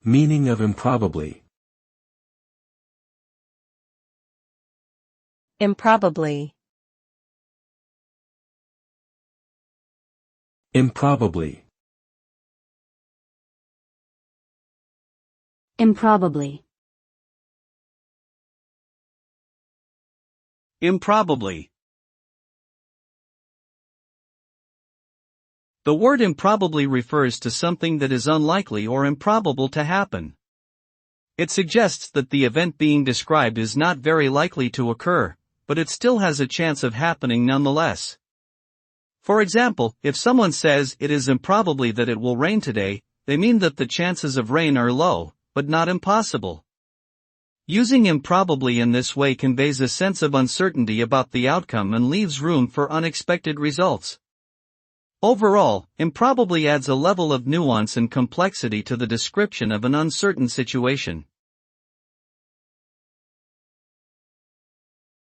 Meaning of improbably. Improbably. Improbably. Improbably. Improbably. The word improbably refers to something that is unlikely or improbable to happen. It suggests that the event being described is not very likely to occur, but it still has a chance of happening nonetheless. For example, if someone says it is improbably that it will rain today, they mean that the chances of rain are low, but not impossible. Using improbably in this way conveys a sense of uncertainty about the outcome and leaves room for unexpected results. Overall, improbably adds a level of nuance and complexity to the description of an uncertain situation.